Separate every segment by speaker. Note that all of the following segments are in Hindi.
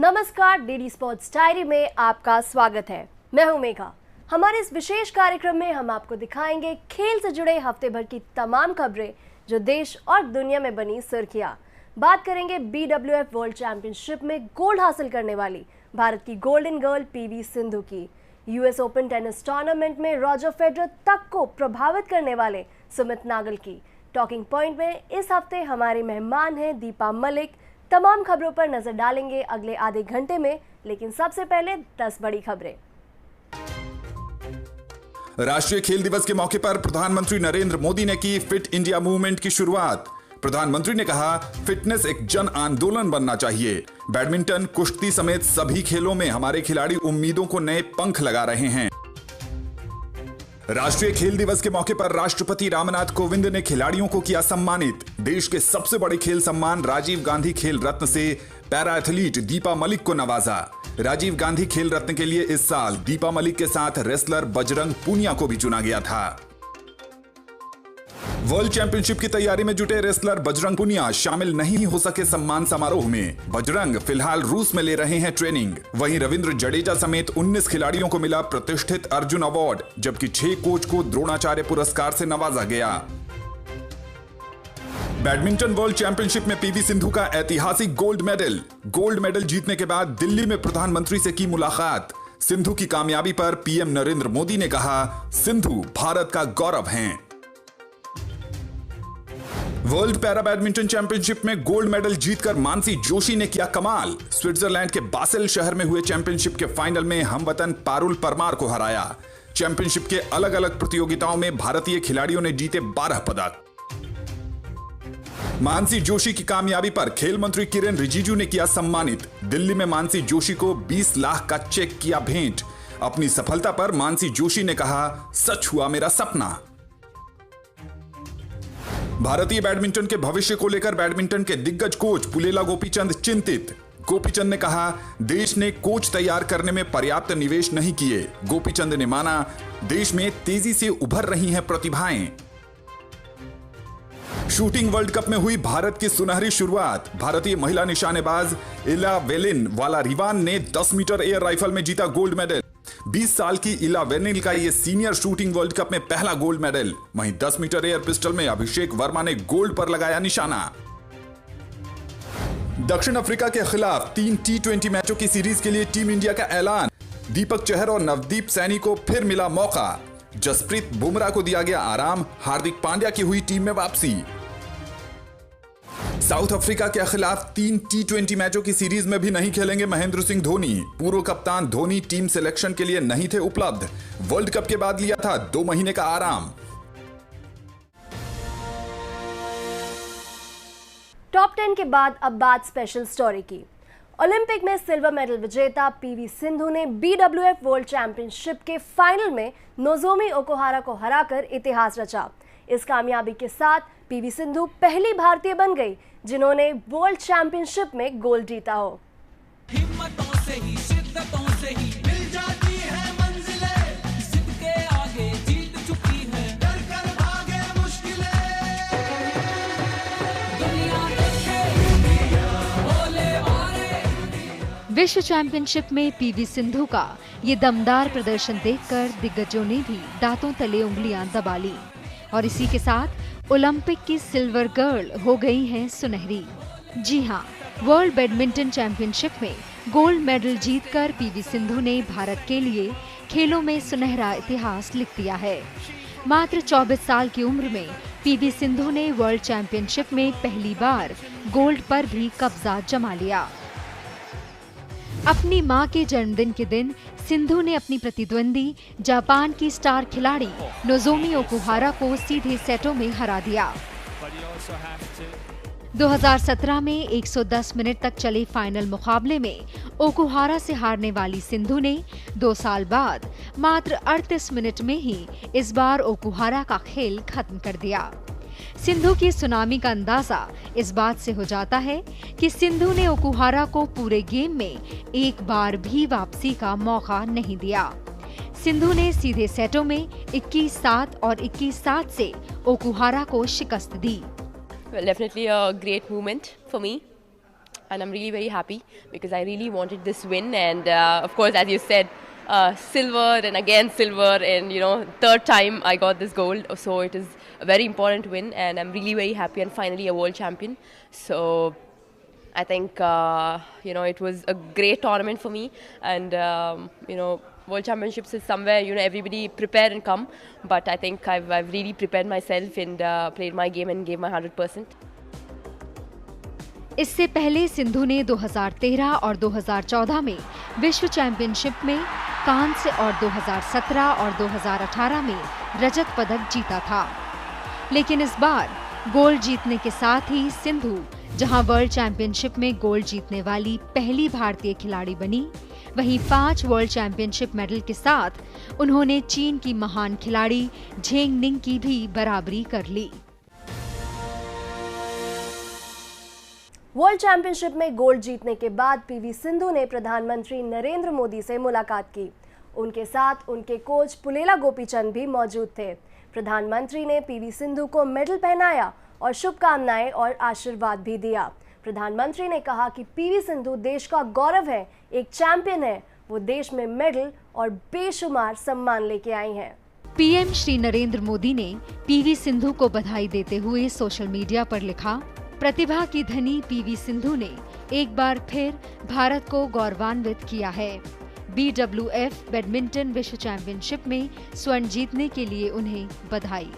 Speaker 1: नमस्कार, डीडी स्पोर्ट्स डायरी में आपका स्वागत है। मैं हूं मेघा। हमारे इस विशेष कार्यक्रम में हम आपको दिखाएंगे खेल से जुड़े हफ्ते भर की तमाम खबरें जो देश और दुनिया में बनी सुर्खियां। बात करेंगे BWF वर्ल्ड चैंपियनशिप में गोल्ड हासिल करने वाली भारत की गोल्डन गर्ल PV सिंधु की, US ओपन टेनिस टूर्नामेंट में रॉजर फेडरर तक को प्रभावित करने वाले सुमित नागल की। टॉकिंग पॉइंट में इस हफ्ते हमारे मेहमान हैं दीपा मलिक। तमाम खबरों पर नजर डालेंगे अगले आधे घंटे में, लेकिन सबसे पहले 10 बड़ी खबरें।
Speaker 2: राष्ट्रीय खेल दिवस के मौके पर प्रधानमंत्री नरेंद्र मोदी ने की फिट इंडिया मूवमेंट की शुरुआत। प्रधानमंत्री ने कहा, फिटनेस एक जन आंदोलन बनना चाहिए। बैडमिंटन, कुश्ती समेत सभी खेलों में हमारे खिलाड़ी उम्मीदों को नए पंख लगा रहे हैं। राष्ट्रीय खेल दिवस के मौके पर राष्ट्रपति रामनाथ कोविंद ने खिलाड़ियों को किया सम्मानित। देश के सबसे बड़े खेल सम्मान राजीव गांधी खेल रत्न से पैरा एथलीट दीपा मलिक को नवाजा। राजीव गांधी खेल रत्न के लिए इस साल दीपा मलिक के साथ रेसलर बजरंग पूनिया को भी चुना गया था। वर्ल्ड चैंपियनशिप की तैयारी में जुटे रेसलर बजरंग पूनिया शामिल नहीं हो सके सम्मान समारोह में। बजरंग फिलहाल रूस में ले रहे हैं ट्रेनिंग। वहीं रविंद्र जडेजा समेत 19 खिलाड़ियों को मिला प्रतिष्ठित अर्जुन अवार्ड, जबकि 6 कोच को द्रोणाचार्य पुरस्कार से नवाजा गया। बैडमिंटन वर्ल्ड चैंपियनशिप में PV सिंधु का ऐतिहासिक गोल्ड मेडल जीतने के बाद दिल्ली में प्रधानमंत्री से की मुलाकात। सिंधु की कामयाबी पर PM नरेंद्र मोदी ने कहा, सिंधु भारत का गौरव हैं। वर्ल्ड पैरा बैडमिंटन चैंपियनशिप में गोल्ड मेडल जीतकर मानसी जोशी ने किया कमाल। स्विट्जरलैंड के बासेल शहर में हुए चैंपियनशिप के फाइनल में हमवतन पारुल परमार को हराया। चैंपियनशिप के अलग अलग प्रतियोगिताओं में भारतीय खिलाड़ियों ने जीते 12 पदक। मानसी जोशी की कामयाबी पर खेल मंत्री किरेन रिजिजू ने किया सम्मानित। दिल्ली में मानसी जोशी को 20 लाख का चेक किया भेंट। अपनी सफलता पर मानसी जोशी ने कहा, सच हुआ मेरा सपना। भारतीय बैडमिंटन के भविष्य को लेकर बैडमिंटन के दिग्गज कोच पुलेला गोपीचंद चिंतित। गोपीचंद ने कहा, देश ने कोच तैयार करने में पर्याप्त निवेश नहीं किए। गोपीचंद ने माना, देश में तेजी से उभर रही हैं प्रतिभाएं। शूटिंग वर्ल्ड कप में हुई भारत की सुनहरी शुरुआत। भारतीय महिला निशानेबाज इला वेलिन वालारिवान ने 10 मीटर एयर राइफल में जीता गोल्ड मेडल। 20 साल की इला वेनिल का यह सीनियर शूटिंग वर्ल्ड कप में पहला गोल्ड मेडल। वहीं 10 मीटर एयर पिस्टल में अभिषेक वर्मा ने गोल्ड पर लगाया निशाना। दक्षिण अफ्रीका के खिलाफ 3 T20 मैचों की सीरीज के लिए टीम इंडिया का ऐलान। दीपक चहर और नवदीप सैनी को फिर मिला मौका। जसप्रीत बुमराह को दिया गया आराम। हार्दिक पांड्या की हुई टीम में वापसी। साउथ अफ्रीका के खिलाफ 3 T20 मैचों की सीरीज में भी नहीं खेलेंगे महेंद्र सिंह धोनी। पूर्व कप्तान धोनी टीम सिलेक्शन के लिए नहीं थे उपलब्ध। वर्ल्ड कप के बाद लिया था 2 महीने का आराम।
Speaker 1: टॉप 10 के बाद अब बात स्पेशल स्टोरी की। ओलंपिक में सिल्वर मेडल विजेता PV सिंधु ने BWF वर्ल्ड चैंपियनशिप के फाइनल में नोजोमी ओकुहारा को हराकर इतिहास रचा। इस कामयाबी के साथ PV सिंधु पहली भारतीय बन गई जिन्होंने वर्ल्ड चैंपियनशिप में गोल्ड जीता हो।
Speaker 3: हिम्मतों से ही, शिद्दतों से ही मिल जाती है मंजिलें। जिद के आगे जीत चुकी है, डर कर भागे मुश्किलें। दुनिया देखे, बोले मारे।
Speaker 4: विश्व चैंपियनशिप में PV सिंधु का ये दमदार प्रदर्शन देखकर दिग्गजों ने भी दांतों तले उंगलियां दबा ली और इसी के साथ ओलंपिक की सिल्वर गर्ल हो गई हैं सुनहरी। जी हां, वर्ल्ड बैडमिंटन चैंपियनशिप में गोल्ड मेडल जीतकर PV सिंधु ने भारत के लिए खेलों में सुनहरा इतिहास लिख दिया है। मात्र 24 साल की उम्र में PV सिंधु ने वर्ल्ड चैंपियनशिप में पहली बार गोल्ड पर भी कब्जा जमा लिया। अपनी मां के जन्मदिन के दिन सिंधु ने अपनी प्रतिद्वंदी जापान की स्टार खिलाड़ी नोजोमी ओकुहारा को सीधे सेटों में हरा दिया। 2017 में 110 मिनट तक चले फाइनल मुकाबले में ओकुहारा से हारने वाली सिंधु ने 2 साल बाद मात्र 38 मिनट में ही इस बार ओकुहारा का खेल खत्म कर दिया। सिंधु की सुनामी का अंदाजा इस बात से हो जाता है कि सिंधु ने ओकुहारा को पूरे गेम में एक बार भी वापसी का मौका नहीं दिया। सिंधु ने सीधे सेटों में 21-7 और 21-7 से ओकुहारा को शिकस्त दी।
Speaker 5: Well, definitely a great moment for me. and I'm really very happy because I really wanted this win. And of course, as you said, silver and again silver, and third time I got this gold. So it is a very important win, and I'm really very happy and finally a world champion. So I think it was a great tournament for me, and World Championships is somewhere everybody prepare and come, but I think I've really prepared myself and played my game and gave my 100%.
Speaker 4: इससे पहले सिंधु ने 2013 और 2014 में विश्व चैंपियनशिप में कांस्य और 2017 और 2018 में रजत पदक जीता था। लेकिन इस बार गोल्ड जीतने के साथ ही सिंधु जहां वर्ल्ड चैंपियनशिप में गोल्ड जीतने वाली पहली भारतीय खिलाड़ी बनी, वहीं 5 वर्ल्ड चैंपियनशिप मेडल के साथ उन्होंने चीन की महान खिलाड़ी झेंग निंग की भी बराबरी कर ली।
Speaker 1: वर्ल्ड चैंपियनशिप में गोल्ड जीतने के बाद पीवी सिंधु ने प्रधानमंत्री नरेंद्र मोदी से मुलाकात की। उनके साथ उनके कोच पुलेला गोपीचंद भी मौजूद थे। प्रधानमंत्री ने पीवी सिंधु को मेडल पहनाया और शुभकामनाएं और आशीर्वाद भी दिया। प्रधानमंत्री ने कहा कि पीवी सिंधु देश का गौरव है, एक चैंपियन है, वो देश में मेडल और बेशुमार सम्मान लेके आई हैं।
Speaker 4: पीएम श्री नरेंद्र मोदी ने पीवी सिंधु को बधाई देते हुए सोशल मीडिया पर लिखा, प्रतिभा की धनी पीवी सिंधु ने एक बार फिर भारत को गौरवान्वित किया है। BWF बैडमिंटन विश्व चैंपियनशिप में स्वर्ण जीतने के लिए उन्हें बधाई।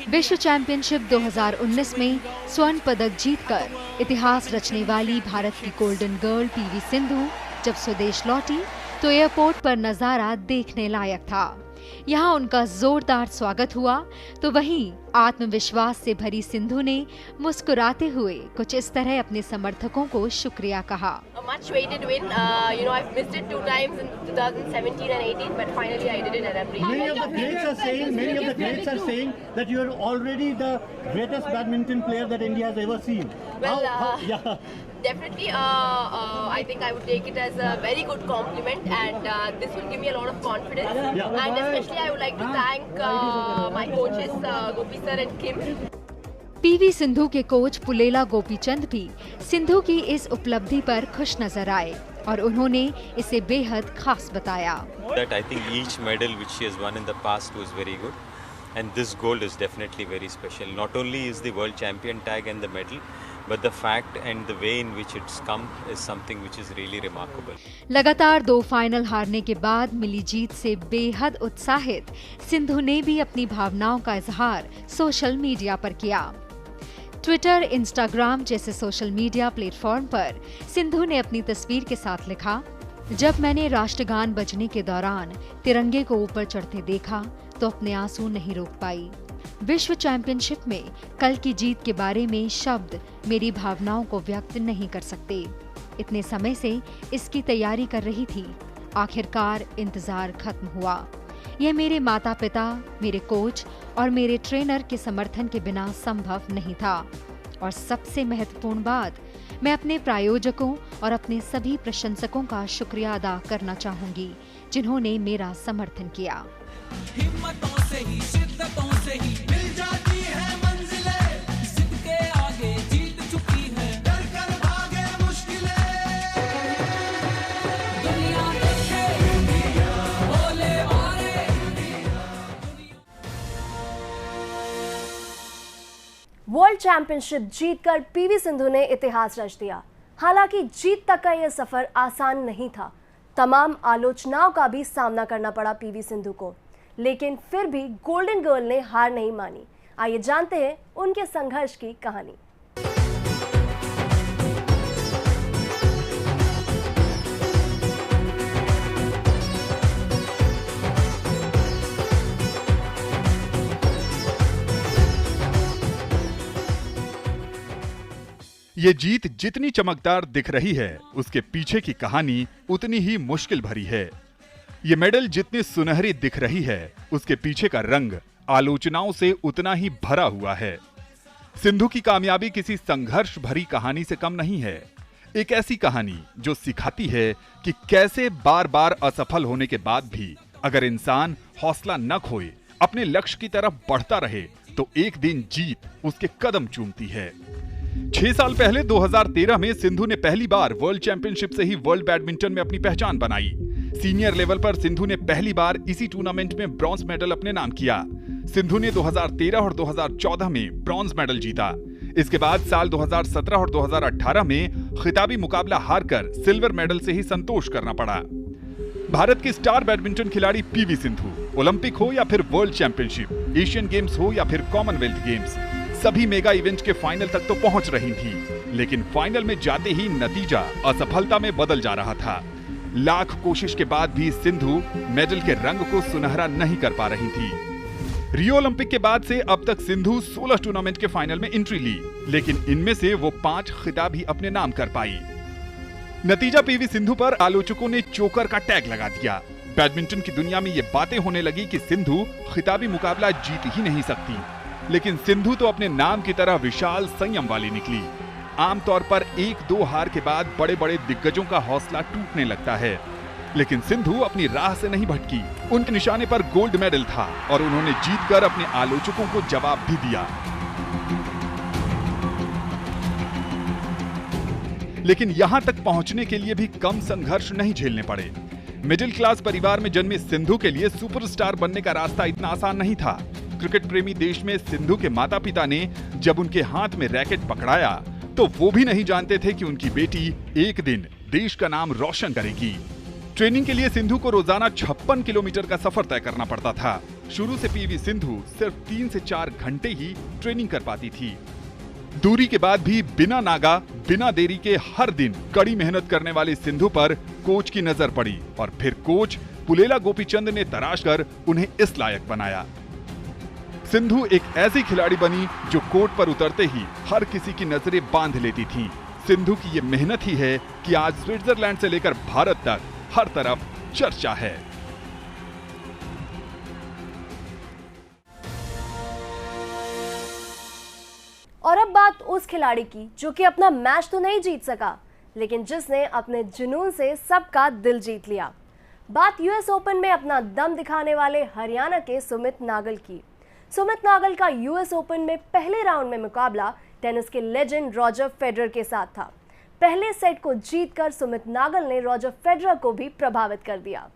Speaker 4: विश्व चैंपियनशिप 2019 में स्वर्ण पदक जीतकर इतिहास रचने वाली भारत की गोल्डन गर्ल पीवी सिंधु जब स्वदेश लौटी तो एयरपोर्ट पर नजारा देखने लायक था। यहाँ उनका जोरदार स्वागत हुआ तो वहीं आत्मविश्वास से भरी सिंधु ने मुस्कुराते हुए कुछ इस तरह अपने समर्थकों को शुक्रिया कहा।
Speaker 5: A much weighted win. I've missed it 2 times in 2017 and 18, but finally I did it, and I'm really.
Speaker 6: Many of the greats are saying that you are already the greatest badminton player that India has ever seen.
Speaker 5: Well, definitely, I think I would take it as a very good compliment, and this will give me a lot of confidence. And especially, I would like to thank my coaches, Gopi sir and Kim.
Speaker 4: PV Sindhu के कोच पुलेला गोपीचंद भी सिंधु की इस उपलब्धि पर खुश नजर आए और उन्होंने इसे बेहद खास बताया।
Speaker 7: That I think each medal which she has won in the past was very good, and this gold is definitely very special. Not only is the world champion tag and the medal, but the fact and the way in which it's come is something which is really remarkable.
Speaker 4: लगातार 2 फाइनल हारने के बाद मिली जीत से बेहद उत्साहित सिंधु ने भी अपनी भावनाओं का इजहार सोशल मीडिया पर किया। ट्विटर, इंस्टाग्राम जैसे सोशल मीडिया प्लेटफॉर्म पर सिंधु ने अपनी तस्वीर के साथ लिखा, जब मैंने राष्ट्रगान बजने के दौरान तिरंगे को ऊपर चढ़ते देखा तो अपने आंसू नहीं रोक पाई। विश्व चैंपियनशिप में कल की जीत के बारे में शब्द मेरी भावनाओं को व्यक्त नहीं कर सकते। इतने समय से इसकी तैयारी कर रही थी, आखिरकार इंतजार खत्म हुआ। यह मेरे माता पिता, मेरे कोच और मेरे ट्रेनर के समर्थन के बिना संभव नहीं था। और सबसे महत्वपूर्ण बात, मैं अपने प्रायोजकों और अपने सभी प्रशंसकों का शुक्रिया अदा करना चाहूंगी जिन्होंने मेरा समर्थन किया।
Speaker 3: हिम्मतों से ही, शिद्दतों से ही मिल जाती है मंजिलें, जिद के आगे जीत चुकी है, डर कर भागे मुश्किलें। दुनिया देखे, बोले मारे।
Speaker 1: वर्ल्ड चैंपियनशिप जीतकर पीवी सिंधु ने इतिहास रच दिया। हालांकि जीत तक का यह सफर आसान नहीं था। तमाम आलोचनाओं का भी सामना करना पड़ा पीवी सिंधु को, लेकिन फिर भी गोल्डन गर्ल ने हार नहीं मानी। आइए जानते हैं उनके संघर्ष की कहानी।
Speaker 2: ये जीत जितनी चमकदार दिख रही है, उसके पीछे की कहानी उतनी ही मुश्किल भरी है। ये मेडल जितनी सुनहरी दिख रही है, उसके पीछे का रंग आलोचनाओं से उतना ही भरा हुआ है। सिंधु की कामयाबी किसी संघर्ष भरी कहानी से कम नहीं है। एक ऐसी कहानी जो सिखाती है कि कैसे बार बार असफल होने के बाद भी अगर इंसान हौसला न खोए, अपने लक्ष्य की तरफ बढ़ता रहे, तो एक दिन जीत उसके कदम चूमती है। 6 साल पहले 2013 में सिंधु ने पहली बार वर्ल्ड चैंपियनशिप से ही वर्ल्ड बैडमिंटन में अपनी पहचान बनाई। सीनियर लेवल पर सिंधु ने पहली बार इसी टूर्नामेंट में ब्रॉन्ज मेडल अपने नाम किया। सिंधु ने 2013 और 2014 में ब्रॉन्ज मेडल जीता। इसके बाद साल 2017 और 2018 में खिताबी मुकाबला हारकर सिल्वर मेडल से ही संतोष करना पड़ा। भारत की स्टार बैडमिंटन खिलाड़ी पीवी सिंधु ओलंपिक हो या फिर वर्ल्ड चैंपियनशिप, एशियन गेम्स हो या फिर कॉमनवेल्थ गेम्स, सभी मेगा इवेंट के फाइनल तक तो पहुंच रही थी, लेकिन फाइनल में जाते ही नतीजा असफलता में बदल जा रहा था। लाख कोशिश के बाद भी सिंधु मेडल के रंग को सुनहरा नहीं कर पा रही थी। रियो ओलंपिक के बाद से अब तक सिंधु 16 टूर्नामेंट के फाइनल में एंट्री ली, लेकिन इनमें से वो 5 खिताब ही अपने नाम कर पाई। नतीजा पीवी सिंधु पर आलोचकों ने चोकर का टैग लगा दिया। बैडमिंटन की दुनिया में ये बातें होने लगी कि सिंधु खिताबी मुकाबला जीत ही नहीं सकती, लेकिन सिंधु तो अपने नाम की तरह विशाल संयम वाली निकली। आमतौर पर 1-2 हार के बाद बड़े बड़े दिग्गजों का हौसला टूटने लगता है, लेकिन सिंधु अपनी राह से नहीं भटकी। उनके निशाने पर गोल्ड मेडल था और उन्होंने जीतकर अपने आलोचकों को जवाब भी दिया। लेकिन यहां तक पहुंचने के लिए भी कम संघर्ष नहीं झेलने पड़े। मिडिल क्लास परिवार में जन्मे सिंधु के लिए सुपरस्टार बनने का रास्ता इतना आसान नहीं था। क्रिकेट प्रेमी देश में सिंधु के माता पिता ने जब उनके हाथ में रैकेट पकड़ाया तो वो भी नहीं जानते थे कि उनकी बेटी एक दिन देश का नाम रोशन करेगी। ट्रेनिंग के लिए सिंधु को रोजाना 56 किलोमीटर का सफर तय करना पड़ता था। शुरू से पीवी सिंधु सिर्फ 3 से 4 घंटे ही ट्रेनिंग कर पाती थी। दूरी के बाद भी बिना नागा बिना देरी के हर दिन कड़ी मेहनत करने वाली सिंधु पर कोच की नजर पड़ी और फिर कोच पुलेला गोपीचंद ने तराश कर उन्हें इस लायक बनाया। सिंधु एक ऐसी खिलाड़ी बनी जो कोर्ट पर उतरते ही हर किसी की नजरें बांध लेती थी। सिंधु की ये मेहनत ही है कि आज स्विट्जरलैंड से लेकर भारत तक हर तरफ चर्चा है।
Speaker 1: और अब बात उस खिलाड़ी की जो कि अपना मैच तो नहीं जीत सका, लेकिन जिसने अपने जुनून से सबका दिल जीत लिया। बात यूएस ओपन में अपना दम दिखाने वाले हरियाणा के सुमित नागल की। सुमित नागल का यूएस ओपन में पहले राउंड में मुकाबला टेनिस के लेजेंड रॉजर फेडरर के साथ था। पहले सेट को जीतकर सुमित नागल ने रॉजर फेडरर को भी प्रभावित कर दिया।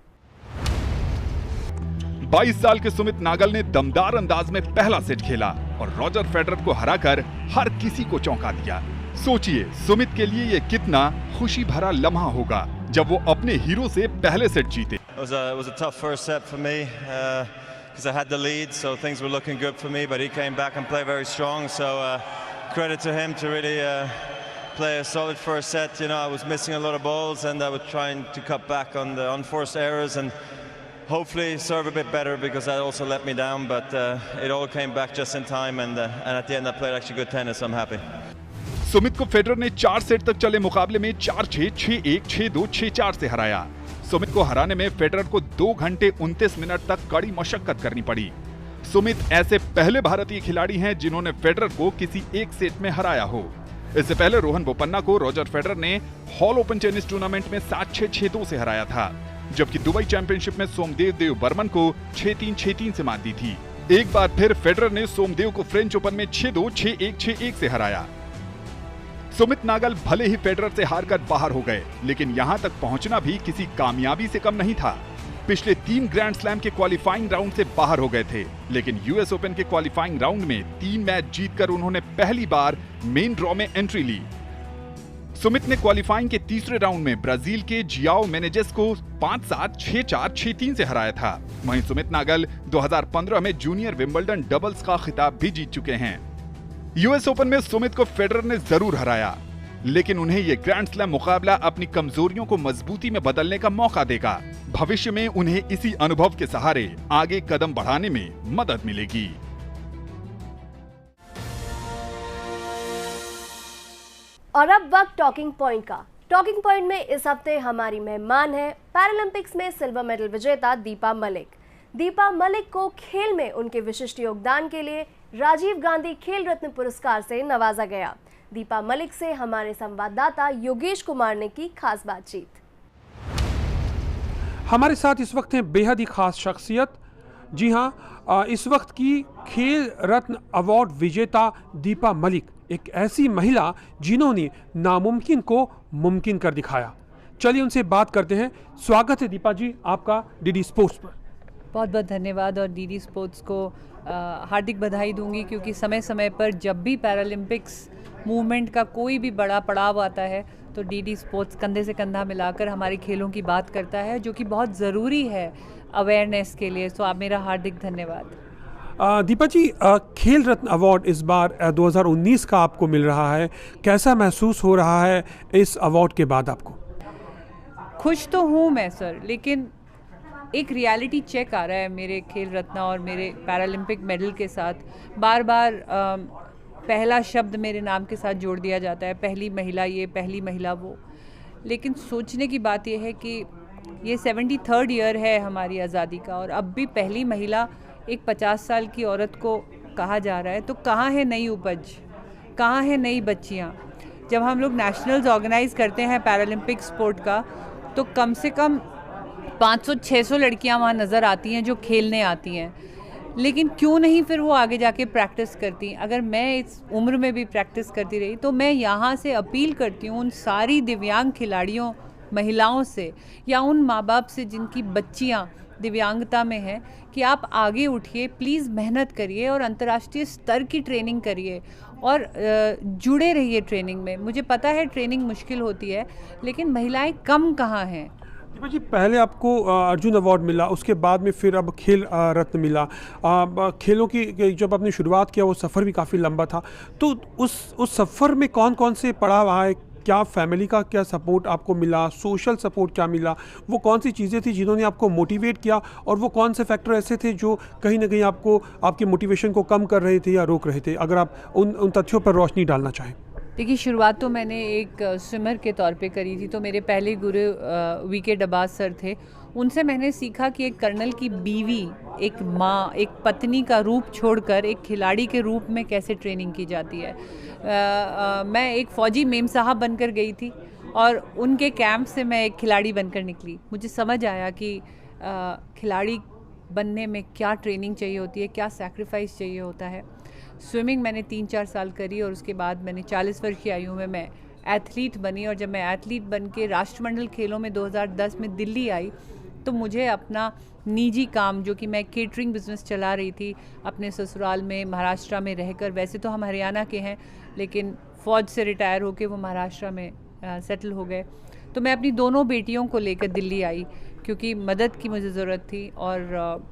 Speaker 2: 22 साल के सुमित नागल ने दमदार अंदाज में पहला सेट खेला और रॉजर फेडरर को हराकर हर किसी को चौंका दिया। सोचिए सुमित के लिए ये कितना खुशी भरा लम्हा होगा जब वो अपने हीरो से पहले सेट जीते।
Speaker 8: It was a tough first set for me because I had the lead, so things were looking good for me. But he came back and played very strong. So credit to him to really play a solid first set. You know, I was missing a lot of balls, and I was trying to cut back on the unforced errors and hopefully serve a bit better because that also let me down. But it all came back just in time, and at the end I played actually good tennis. So I'm happy.
Speaker 2: Sumit को फेडरर ने 4 सेट तक चले मुकाबले में 4-6, 6-1, 6-2, 6-4 से हराया। सुमित को हराने में फेडरर को 2 घंटे 29 मिनट तक कड़ी मशक्कत करनी पड़ी। सुमित ऐसे पहले भारतीय खिलाड़ी हैं जिन्होंने फेडरर को किसी एक सेट में हराया हो। इससे पहले रोहन बोपन्ना को रॉजर फेडरर ने हॉल ओपन टेनिस टूर्नामेंट में 7-6, 6-2 से हराया था, जबकि दुबई चैंपियनशिप में सोमदेव देवबर्मन को 6-3, 6-3 से मात दी थी। एक बार फिर फेडरर ने सोमदेव को फ्रेंच ओपन में 6-2, 6-1, 6-1 से हराया। सुमित नागल भले ही फेडरर से हारकर बाहर हो गए, लेकिन यहां तक पहुंचना भी किसी कामयाबी से कम नहीं था। पिछले 3 ग्रैंड स्लैम के क्वालिफाइंग राउंड से बाहर हो गए थे, लेकिन यूएस ओपन के क्वालिफाइंग राउंड में 3 मैच जीतकर उन्होंने पहली बार मेन ड्रॉ में एंट्री ली। सुमित ने क्वालिफाइंग के तीसरे राउंड में ब्राजील के जियाओ मेनेजेस को 5-7, 6-4, 6-3 से हराया था। वहीं सुमित नागल 2015 में जूनियर विंबलडन डबल्स का खिताब भी जीत चुके हैं। यूएस ओपन में सुमित को फेडरर ने जरूर हराया, लेकिन उन्हें यह ग्रैंड स्लैम मुकाबला अपनी कमजोरियों को मजबूती में बदलने का मौका देगा। भविष्य में उन्हें इसी अनुभव के सहारे आगे कदम बढ़ाने में मदद मिलेगी।
Speaker 1: और अब वक्त टॉकिंग पॉइंट का। टॉकिंग पॉइंट में इस हफ्ते हमारी मेहमान है पैरालंपिक्स में सिल्वर मेडल विजेता दीपा मलिक। दीपा मलिक को खेल में उनके विशिष्ट योगदान के लिए राजीव गांधी खेल रत्न पुरस्कार से नवाजा गया। दीपा मलिक से हमारे संवाददाता योगेश कुमार ने की खास बातचीत।
Speaker 9: हमारे साथ इस वक्त हैं बेहद ही खास शख्सियत। जी हाँ, इस वक्त की खेल रत्न अवार्ड विजेता दीपा मलिक। एक ऐसी महिला जिन्होंने नामुमकिन को मुमकिन कर दिखाया। चलिए उनसे बात करते हैं। स्वागत है दीपा जी आपका डीडी स्पोर्ट्स पर।
Speaker 10: बहुत बहुत धन्यवाद और डीडी स्पोर्ट्स को हार्दिक बधाई दूंगी, क्योंकि समय समय पर जब भी पैरालंपिक्स मूवमेंट का कोई भी बड़ा पड़ाव आता है तो डीडी स्पोर्ट्स कंधे से कंधा मिलाकर हमारे खेलों की बात करता है, जो कि बहुत ज़रूरी है अवेयरनेस के लिए। तो आप मेरा हार्दिक धन्यवाद।
Speaker 9: दीपा जी, खेल रत्न अवार्ड इस बार 2019 का आपको मिल रहा है, कैसा महसूस हो रहा है इस अवार्ड के बाद आपको?
Speaker 10: खुश तो हूँ मैं सर, लेकिन एक रियलिटी चेक आ रहा है मेरे खेल रत्न और मेरे पैरालंपिक मेडल के साथ। बार बार पहला शब्द मेरे नाम के साथ जोड़ दिया जाता है, पहली महिला ये, पहली महिला वो। लेकिन सोचने की बात यह है कि ये 73rd ईयर है हमारी आज़ादी का, और अब भी पहली महिला एक 50 साल की औरत को कहा जा रहा है। तो कहाँ है नई उपज, कहाँ है नई बच्चियाँ? जब हम लोग नेशनल्स ऑर्गेनाइज़ करते हैं पैरालंपिक स्पोर्ट का, तो कम से कम 500-600 लड़कियां वहाँ नज़र आती हैं जो खेलने आती हैं, लेकिन क्यों नहीं फिर वो आगे जाके प्रैक्टिस करती? अगर मैं इस उम्र में भी प्रैक्टिस करती रही तो मैं यहाँ से अपील करती हूँ उन सारी दिव्यांग खिलाड़ियों, महिलाओं से, या उन माँ बाप से जिनकी बच्चियाँ दिव्यांगता में हैं, कि आप आगे उठिए, प्लीज़ मेहनत करिए और अंतर्राष्ट्रीय स्तर की ट्रेनिंग करिए और जुड़े रहिए ट्रेनिंग में। मुझे पता है ट्रेनिंग मुश्किल होती है, लेकिन महिलाएं कम कहाँ हैं?
Speaker 9: दीपा जी, पहले आपको अर्जुन अवार्ड मिला, उसके बाद में फिर अब खेल रत्न मिला। खेलों की जब आपने शुरुआत किया वो सफ़र भी काफ़ी लंबा था, तो उस सफ़र में कौन कौन से पड़ाव आए? क्या फैमिली का क्या सपोर्ट आपको मिला, सोशल सपोर्ट क्या मिला? वो कौन सी चीज़ें थी जिन्होंने आपको मोटिवेट किया, और वो कौन से फैक्टर ऐसे थे जो कहीं ना कहीं आपको आपके मोटिवेशन को कम कर रहे थे या रोक रहे थे? अगर आप उन तथ्यों पर रोशनी डालना चाहें।
Speaker 10: देखिए, शुरुआत तो मैंने एक स्विमर के तौर पे करी थी। तो मेरे पहले गुरु वीके डबास सर थे, उनसे मैंने सीखा कि एक कर्नल की बीवी, एक माँ, एक पत्नी का रूप छोड़कर एक खिलाड़ी के रूप में कैसे ट्रेनिंग की जाती है। मैं एक फ़ौजी मेम साहब बनकर गई थी और उनके कैंप से मैं एक खिलाड़ी बनकर निकली। मुझे समझ आया कि खिलाड़ी बनने में क्या ट्रेनिंग चाहिए होती है, क्या सैक्रिफाइस चाहिए होता है। स्विमिंग मैंने 3-4 साल करी और उसके बाद मैंने 40 वर्ष की आयु में मैं एथलीट बनी। और जब मैं एथलीट बन के राष्ट्रमंडल खेलों में 2010 में दिल्ली आई, तो मुझे अपना निजी काम, जो कि मैं केटरिंग बिज़नेस चला रही थी अपने ससुराल में महाराष्ट्र में रहकर, वैसे तो हम हरियाणा के हैं लेकिन फ़ौज से रिटायर होकर वो महाराष्ट्र में सेटल हो गए। तो मैं अपनी दोनों बेटियों को लेकर दिल्ली आई, क्योंकि मदद की मुझे ज़रूरत थी और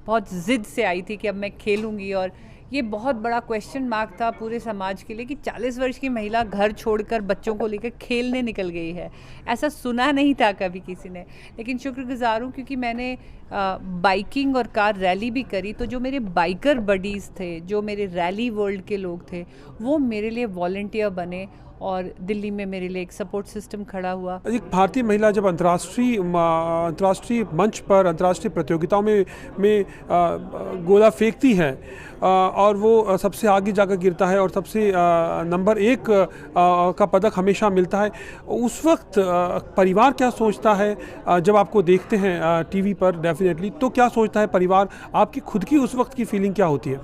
Speaker 10: बहुत ज़िद से आई थी कि अब मैं खेलूँगी। और ये बहुत बड़ा क्वेश्चन मार्क था पूरे समाज के लिए कि 40 वर्ष की महिला घर छोड़कर बच्चों को लेकर खेलने निकल गई है। ऐसा सुना नहीं था कभी किसी ने। लेकिन शुक्रगुजार हूँ क्योंकि मैंने बाइकिंग और कार रैली भी करी, तो जो मेरे बाइकर बडीज़ थे, जो मेरे रैली वर्ल्ड के लोग थे, वो मेरे लिए वॉलंटियर बने और दिल्ली में मेरे लिए एक सपोर्ट सिस्टम खड़ा हुआ।
Speaker 9: एक भारतीय महिला जब अंतर्राष्ट्रीय मंच पर, अंतर्राष्ट्रीय प्रतियोगिताओं में गोला फेंकती है और वो सबसे आगे जाकर गिरता है और सबसे नंबर 1 का पदक हमेशा मिलता है, उस वक्त परिवार क्या सोचता है? जब आपको देखते हैं टीवी पर डेफिनेटली, तो क्या सोचता है परिवार? आपकी खुद की उस वक्त की फीलिंग क्या होती है?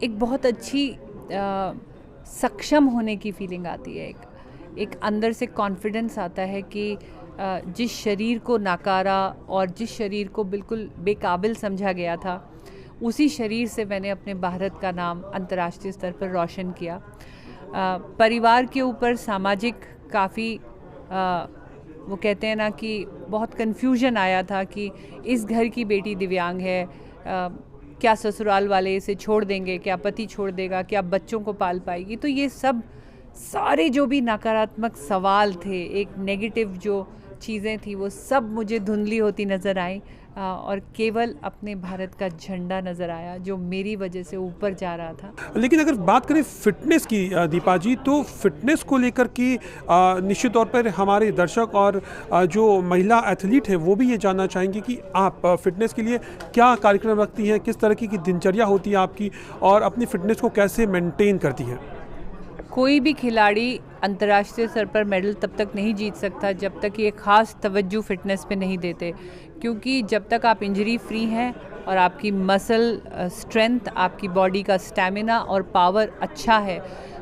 Speaker 10: एक बहुत अच्छी सक्षम होने की फीलिंग आती है। एक अंदर से कॉन्फिडेंस आता है कि जिस शरीर को नकारा और जिस शरीर को बिल्कुल बेकाबिल समझा गया था, उसी शरीर से मैंने अपने भारत का नाम अंतर्राष्ट्रीय स्तर पर रोशन किया। परिवार के ऊपर सामाजिक काफ़ी वो कहते हैं ना कि बहुत कन्फ्यूजन आया था कि इस घर की बेटी दिव्यांग है, क्या ससुराल वाले इसे छोड़ देंगे, क्या पति छोड़ देगा, क्या बच्चों को पाल पाएगी। तो ये सब सारे जो भी नकारात्मक सवाल थे, एक नेगेटिव जो चीज़ें थी, वो सब मुझे धुंधली होती नज़र आई और केवल अपने भारत का झंडा नज़र आया जो मेरी वजह से ऊपर जा रहा था।
Speaker 9: लेकिन अगर बात करें फिटनेस की दीपा जी, तो फिटनेस को लेकर की निश्चित तौर पर हमारे दर्शक और जो महिला एथलीट है वो भी ये जानना चाहेंगे कि आप फिटनेस के लिए क्या कार्यक्रम रखती हैं, किस तरह की दिनचर्या होती है आपकी और अपनी फिटनेस को कैसे मेंटेन करती हैं?
Speaker 10: कोई भी खिलाड़ी अंतर्राष्ट्रीय स्तर पर मेडल तब तक नहीं जीत सकता जब तक ये ख़ास तवज्जो फिटनेस पे नहीं देते, क्योंकि जब तक आप इंजरी फ्री हैं और आपकी मसल स्ट्रेंथ, आपकी बॉडी का स्टैमिना और पावर अच्छा है,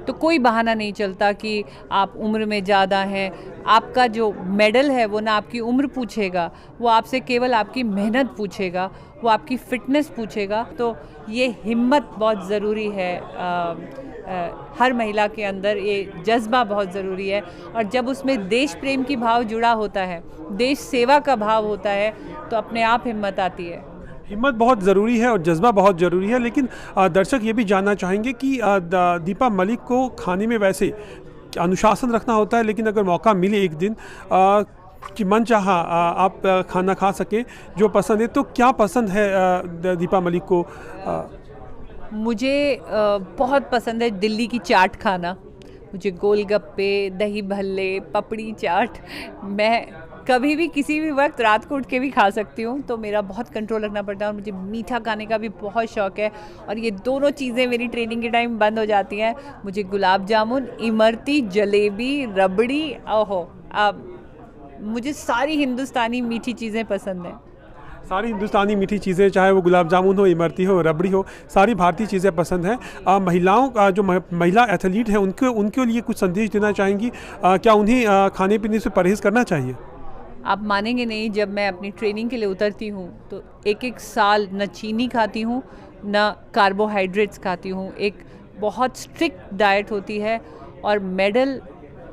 Speaker 10: तो कोई बहाना नहीं चलता कि आप उम्र में ज़्यादा हैं। आपका जो मेडल है वो ना आपकी उम्र पूछेगा, वो आपसे केवल आपकी मेहनत पूछेगा, वो आपकी फ़िटनेस पूछेगा। तो ये हिम्मत बहुत ज़रूरी है, हर महिला के अंदर ये जज्बा बहुत ज़रूरी है। और जब उसमें देश प्रेम की भाव जुड़ा होता है, देश सेवा का भाव होता है, तो अपने आप हिम्मत आती है।
Speaker 9: हिम्मत बहुत ज़रूरी है और जज्बा बहुत ज़रूरी है। लेकिन दर्शक ये भी जानना चाहेंगे कि दीपा मलिक को खाने में वैसे अनुशासन रखना होता है, लेकिन अगर मौका मिले एक दिन कि मन चाहा आप खाना खा सके जो पसंद है, तो क्या पसंद है दीपा मलिक को?
Speaker 10: मुझे बहुत पसंद है दिल्ली की चाट खाना। मुझे गोलगप्पे, दही भल्ले, पपड़ी चाट, मैं कभी भी किसी भी वक्त रात को उठ के भी खा सकती हूँ। तो मेरा बहुत कंट्रोल रखना पड़ता है और मुझे मीठा खाने का भी बहुत शौक़ है, और ये दोनों चीज़ें मेरी ट्रेनिंग के टाइम बंद हो जाती हैं। मुझे गुलाब जामुन, इमरती, जलेबी, रबड़ी, ओहो, मुझे सारी हिंदुस्तानी मीठी चीज़ें पसंद हैं।
Speaker 9: सारी हिंदुस्तानी मीठी चीज़ें, चाहे वो गुलाब जामुन हो, इमरती हो, रबड़ी हो, सारी भारतीय चीज़ें पसंद हैं। महिलाओं का जो महिला एथलीट हैं उनके लिए कुछ संदेश देना चाहेंगी? क्या उन्हें खाने पीने से परहेज़ करना चाहिए?
Speaker 10: आप मानेंगे नहीं, जब मैं अपनी ट्रेनिंग के लिए उतरती हूँ तो एक साल न चीनी खाती हूँ, न कार्बोहाइड्रेट्स खाती हूँ। एक बहुत स्ट्रिक्ट डाइट होती है। और मेडल,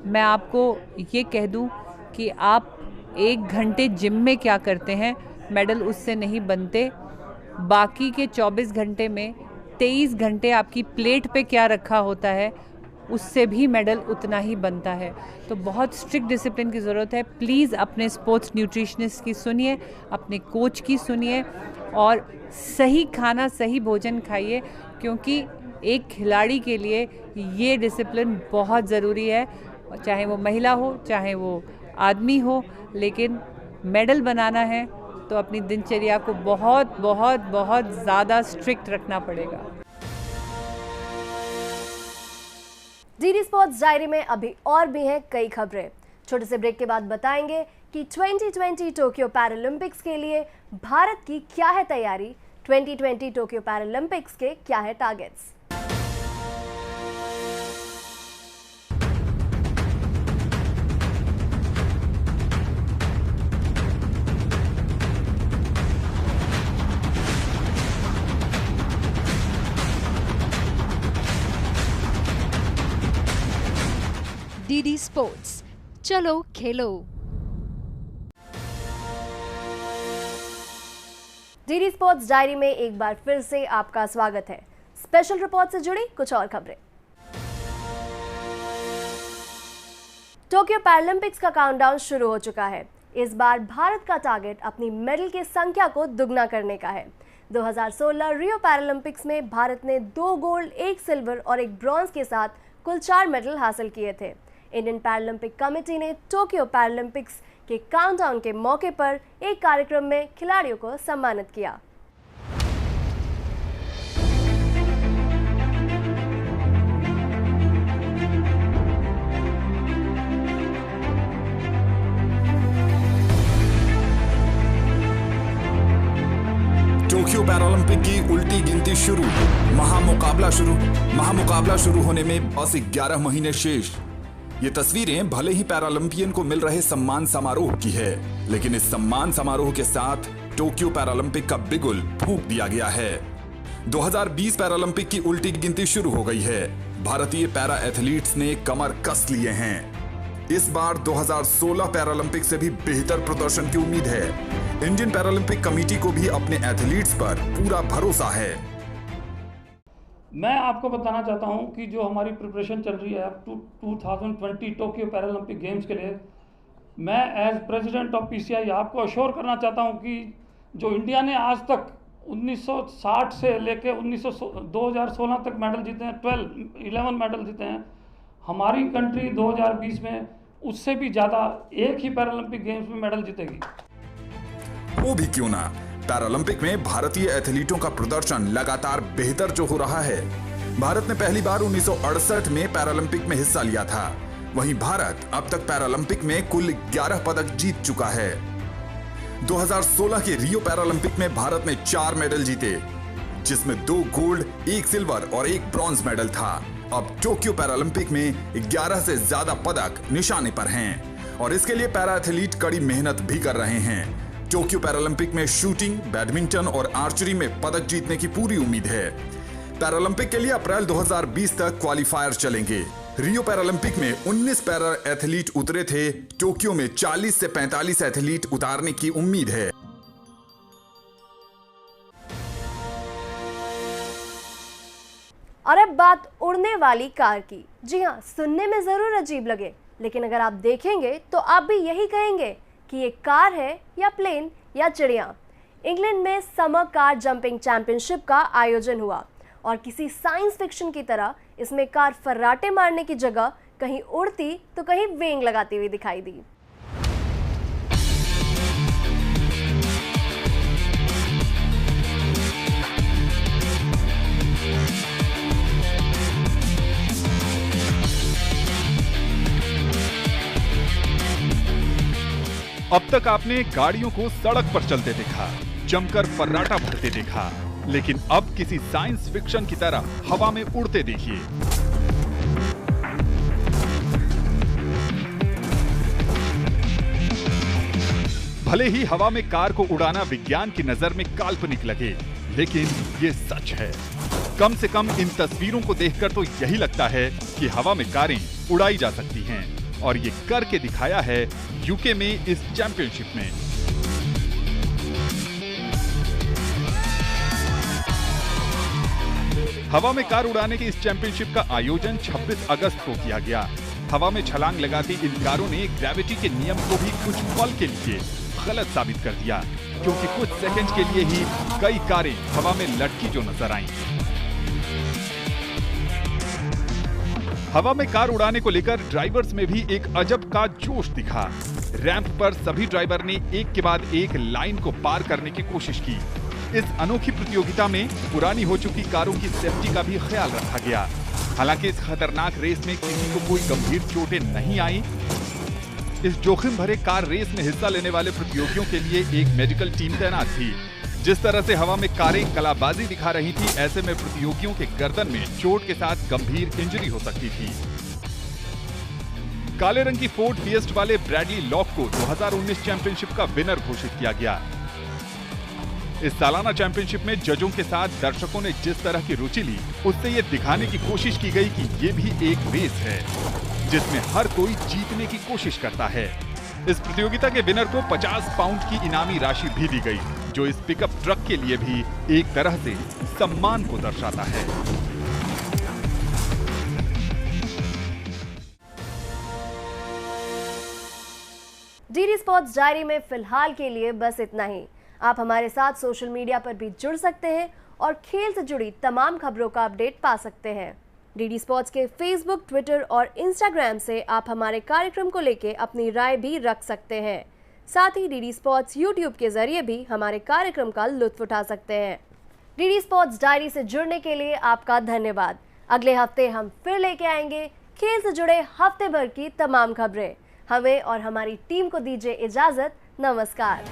Speaker 10: मैं आपको ये कह दूँ कि आप 1 घंटे जिम में क्या करते हैं, मेडल उससे नहीं बनते। बाकी के 24 घंटे में 23 घंटे आपकी प्लेट पे क्या रखा होता है, उससे भी मेडल उतना ही बनता है। तो बहुत स्ट्रिक्ट डिसिप्लिन की ज़रूरत है। प्लीज़ अपने स्पोर्ट्स न्यूट्रिशनिस्ट की सुनिए, अपने कोच की सुनिए, और सही खाना, सही भोजन खाइए, क्योंकि एक खिलाड़ी के लिए ये डिसिप्लिन बहुत ज़रूरी है, चाहे वो महिला हो, चाहे वो आदमी हो। लेकिन मेडल बनाना है तो अपनी दिनचर्या को बहुत बहुत बहुत ज़्यादा स्ट्रिक्ट रखना पड़ेगा।
Speaker 1: डीडी स्पोर्ट्स डायरी में अभी और भी हैं कई खबरें। छोटे से ब्रेक के बाद बताएंगे कि 2020 टोक्यो पैरालंपिक्स के लिए भारत की क्या है तैयारी, 2020 टोक्यो पैरालंपिक्स के क्या है टारगेट्स।
Speaker 4: डीडी स्पोर्ट्स, चलो खेलो।
Speaker 1: डीडी स्पोर्ट्स डायरी में एक बार फिर से आपका स्वागत है। स्पेशल रिपोर्ट से जुड़ी कुछ और खबरें। टोक्यो पैरालंपिक्स का काउंटडाउन शुरू हो चुका है। इस बार भारत का टारगेट अपनी मेडल की संख्या को दुगना करने का है। 2016 रियो पैरालंपिक्स में भारत ने 2 गोल्ड, 1 सिल्वर और 1 ब्रॉन्ज के साथ कुल 4 मेडल हासिल किए थे। इंडियन पैरालंपिक कमेटी ने टोक्यो पैरालंपिक्स के काउंटडाउन के मौके पर एक कार्यक्रम में खिलाड़ियों को सम्मानित किया।
Speaker 2: टोक्यो पैरालंपिक की उल्टी गिनती शुरू, महामुकाबला शुरू होने में बस 11 महीने शेष। ये तस्वीरें भले ही पैरालंपियन को मिल रहे सम्मान समारोह की है, लेकिन इस सम्मान समारोह के साथ टोक्यो पैरालंपिक का बिगुल फूंक दिया गया है। 2020 पैरालंपिक की उल्टी गिनती शुरू हो गई है। भारतीय पैरा एथलीट्स ने कमर कस लिए हैं। इस बार 2016 पैरालंपिक से भी बेहतर प्रदर्शन की उम्मीद है। इंडियन पैरालंपिक कमेटी को भी अपने एथलीट्स पर पूरा भरोसा है।
Speaker 11: मैं आपको बताना चाहता हूं कि जो हमारी प्रिपरेशन चल रही है 2020 टोक्यो पैरालंपिक गेम्स के लिए, मैं एज प्रेसिडेंट ऑफ पीसीआई आपको अश्योर करना चाहता हूं कि जो इंडिया ने आज तक 1960 से लेकर 2016 तक मेडल जीते हैं, 11 मेडल जीते हैं, हमारी कंट्री 2020 में उससे भी ज़्यादा एक ही पैरालंपिक गेम्स में मेडल जीतेगी।
Speaker 2: वो भी क्यों ना, पैरालंपिक में भारतीय एथलीटों का प्रदर्शन लगातार बेहतर जो हो रहा है। भारत ने पहली बार 1968 में पैरालंपिक में हिस्सा लिया था। वहीं भारत अब तक पैरालंपिक में कुल 11 पदक जीत चुका है। 2016 के रियो पैरालंपिक में भारत ने 4 मेडल जीते, जिसमें 2 गोल्ड, 1 सिल्वर और 1 ब्रॉन्ज मेडल था। अब टोक्यो पैरालंपिक में 11 से ज्यादा पदक निशाने पर हैं और इसके लिए पैरा एथलीट कड़ी मेहनत भी कर रहे हैं। टोक्यो पैरालंपिक में शूटिंग, बैडमिंटन और आर्चरी में पदक जीतने की पूरी उम्मीद है। पैरालंपिक के लिए अप्रैल 2020 तक क्वालिफायर चलेंगे। रियो पैरालंपिक में 19 पैरा एथलीट उतरे थे, टोक्यो में 40 से 45 एथलीट उतारने की उम्मीद है।
Speaker 1: और अब बात उड़ने वाली कार की। जी हाँ, सुनने में जरूर अजीब लगे, लेकिन अगर आप देखेंगे तो आप भी यही कहेंगे कि ये कार है या प्लेन या चिड़िया। इंग्लैंड में समर कार जंपिंग चैंपियनशिप का आयोजन हुआ और किसी साइंस फिक्शन की तरह इसमें कार फर्राटे मारने की जगह कहीं उड़ती तो कहीं वेंग लगाती हुई दिखाई दी।
Speaker 12: अब तक आपने गाड़ियों को सड़क पर चलते देखा, जमकर फर्राटा भरते देखा, लेकिन अब किसी साइंस फिक्शन की तरह हवा में उड़ते देखिए। भले ही हवा में कार को उड़ाना विज्ञान की नजर में काल्पनिक लगे, लेकिन ये सच है। कम से कम इन तस्वीरों को देखकर तो यही लगता है कि हवा में कारें उड़ाई जा सकती हैं, और ये करके दिखाया है यूके में इस चैंपियनशिप में। हवा में कार उड़ाने की इस चैंपियनशिप का आयोजन 26 अगस्त को किया गया। हवा में छलांग लगाती इन कारों ने ग्रेविटी के नियम को भी कुछ पल के लिए गलत साबित कर दिया, क्योंकि कुछ सेकंड के लिए ही कई कारें हवा में लटकी जो नजर आईं। हवा में कार उड़ाने को लेकर ड्राइवर्स में भी एक अजब का जोश दिखा। रैंप पर सभी ड्राइवर ने एक के बाद एक लाइन को पार करने की कोशिश की। इस अनोखी प्रतियोगिता में पुरानी हो चुकी कारों की सेफ्टी का भी ख्याल रखा गया। हालांकि इस खतरनाक रेस में किसी को कोई गंभीर चोटें नहीं आई। इस जोखिम भरे कार रेस में हिस्सा लेने वाले प्रतियोगियों के लिए एक मेडिकल टीम तैनात थी। जिस तरह से हवा में कारें कलाबाजी दिखा रही थी, ऐसे में प्रतियोगियों के गर्दन में चोट के साथ गंभीर इंजरी हो सकती थी। काले रंग की फोर्ड फिएस्ट वाले ब्रैडली लॉक को 2019 चैंपियनशिप का विनर घोषित किया गया। इस सालाना चैंपियनशिप में जजों के साथ दर्शकों ने जिस तरह की रुचि ली, उससे ये दिखाने की कोशिश की गई कि ये भी एक रेस है जिसमें हर कोई जीतने की कोशिश करता है। इस प्रतियोगिता के विनर को 50 पाउंड की इनामी राशि भी दी गई, जो इस पिकअप ट्रक के लिए भी एक तरह से सम्मान को दर्शाता है।
Speaker 1: डीडी स्पोर्ट्स डायरी में फिलहाल के लिए बस इतना ही। आप हमारे साथ सोशल मीडिया पर भी जुड़ सकते हैं और खेल से जुड़ी तमाम खबरों का अपडेट पा सकते हैं। डीडी स्पोर्ट्स के फेसबुक, ट्विटर और इंस्टाग्राम से आप हमारे कार्यक्रम को लेकर अपनी राय भी रख सकते हैं। साथ ही डीडी स्पोर्ट्स यूट्यूब के जरिए भी हमारे कार्यक्रम का लुत्फ उठा सकते हैं। डीडी स्पोर्ट्स डायरी से जुड़ने के लिए आपका धन्यवाद। अगले हफ्ते हम फिर लेके आएंगे खेल से जुड़े हफ्ते भर की तमाम खबरें। हमें और हमारी टीम को दीजिए इजाजत। नमस्कार।